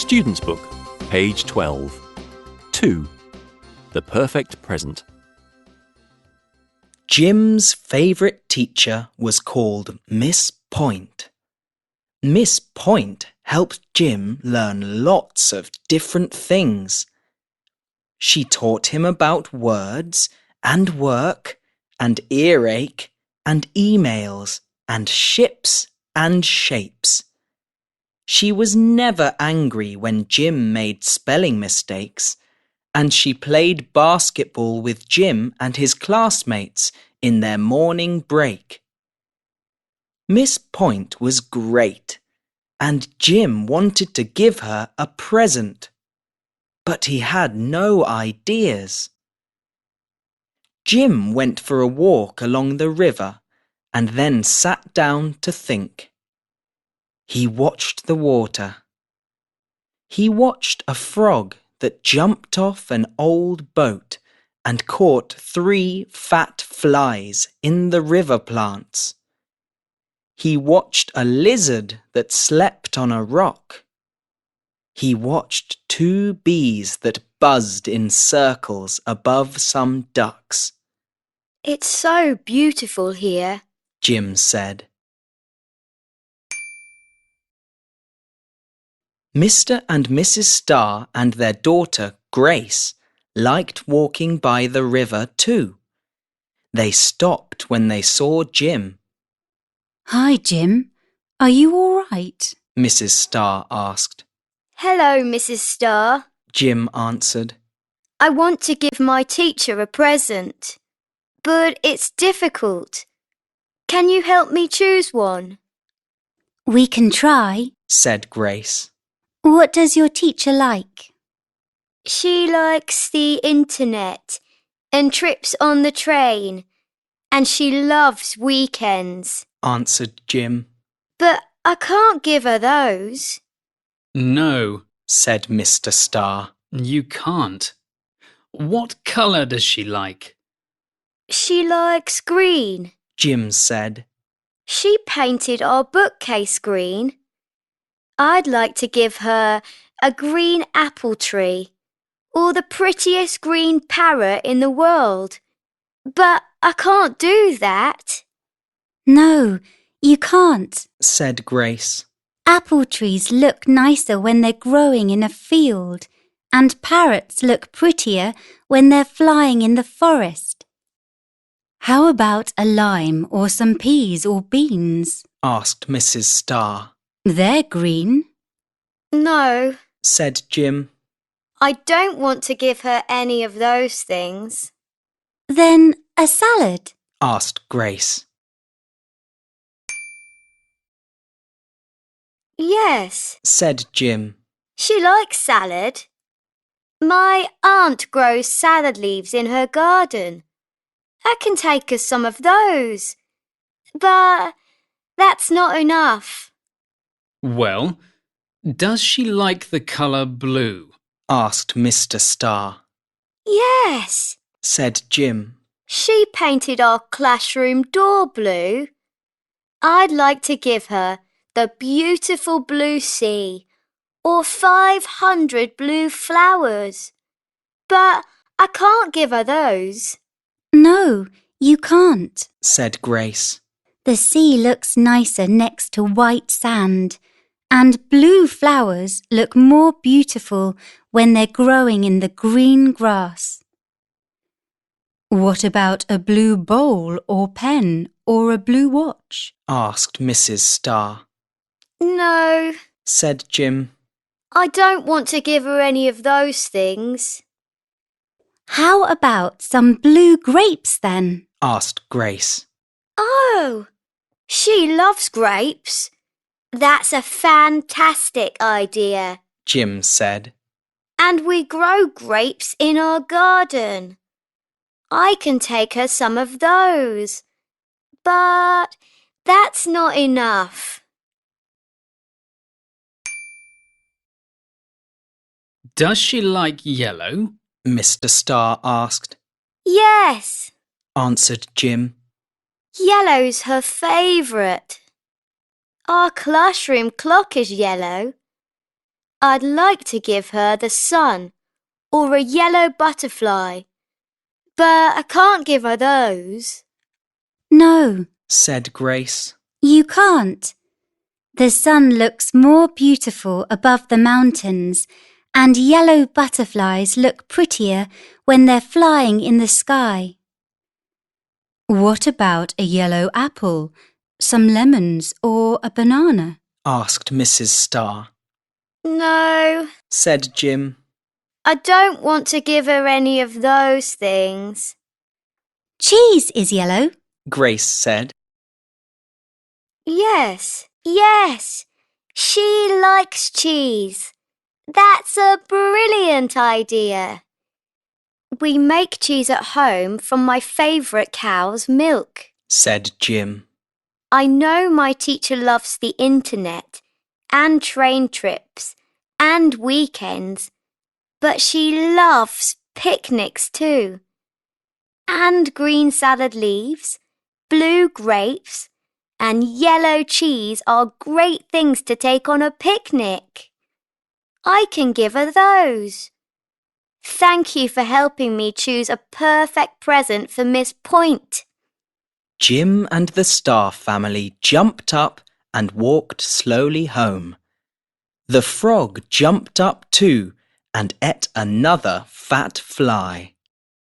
Student's Book, page 12. 2. The Perfect Present. Jim's favourite teacher was called Miss Point. Miss Point helped Jim learn lots of different things. She taught him about words and work and earache and emails and ships and shapes. She was never angry when Jim made spelling mistakes, and she played basketball with Jim and his classmates in their morning break. Miss Point was great, and Jim wanted to give her a present, but he had no ideas. Jim went for a walk along the river and then sat down to think. He watched the water. He watched a frog that jumped off an old boat and caught 3 fat flies in the river plants. He watched a lizard that slept on a rock. He watched 2 bees that buzzed in circles above some ducks. "It's so beautiful here," Jim said. Mr. and Mrs. Starr and their daughter, Grace, liked walking by the river too. They stopped when they saw Jim. "Hi, Jim. Are you all right?" Mrs. Starr asked. "Hello, Mrs. Starr. Jim answered. I want to give my teacher a present, but it's difficult. Can you help me choose one?" "We can try," said Grace. "What does your teacher like?" "She likes the internet and trips on the train, and she loves weekends," answered Jim. "But I can't give her those." No, said Mr. Starr. you can't. What colour does she like? "She likes green." Jim said. "She painted our bookcase green. I'd like to give her a green apple tree or the prettiest green parrot in the world, but I can't do that." "No, you can't," said Grace. "Apple trees look nicer when they're growing in a field, and parrots look prettier when they're flying in the forest." "How about a lime or some peas or beans?" asked Mrs. Starr. "They're green." "No," said Jim. I don't want to give her any of those things. "Then a salad?" asked Grace. "Yes," said Jim. she likes salad. My aunt grows salad leaves in her garden. I can take her some of those, but that's not enough." Well, does she like the colour blue? asked Mr. Starr. "Yes," said Jim. she painted our classroom door blue. I'd like to give her the beautiful blue sea or 500 blue flowers, but I can't give her those." "No, you can't," said Grace. "The sea looks nicer next to white sand, and blue flowers look more beautiful when they're growing in the green grass." "What about a blue bowl or pen or a blue watch?" asked Mrs. Starr. "No," said Jim. I don't want to give her any of those things." "How about some blue grapes then?" asked Grace. "Oh, she loves grapes. That's a fantastic idea." Jim said. "And we grow grapes in our garden. I can take her some of those, but that's not enough." Does she like yellow? Mr. Starr asked. "Yes," answered Jim. "Yellow's her favourite. Our classroom clock is yellow. I'd like to give her the sun or a yellow butterfly, but I can't give her those. No, said Grace. you can't. The sun looks more beautiful above the mountains, and yellow butterflies look prettier when they're flying in the sky. What about a yellow apple, some lemons, or a banana? Asked Mrs. Star. No, Said Jim. I don't want to give her any of those things. Cheese is yellow. Grace said. Yes, she likes cheese. That's a brilliant idea. We make cheese at home from my favourite cow's milk. Said Jim. I know my teacher loves the internet and train trips and weekends, but she loves picnics too. And green salad leaves, blue grapes, and yellow cheese are great things to take on a picnic. I can give her those. Thank you for helping me choose a perfect present for Miss Point. Jim and the Star family jumped up and walked slowly home. The frog jumped up too and ate another fat fly.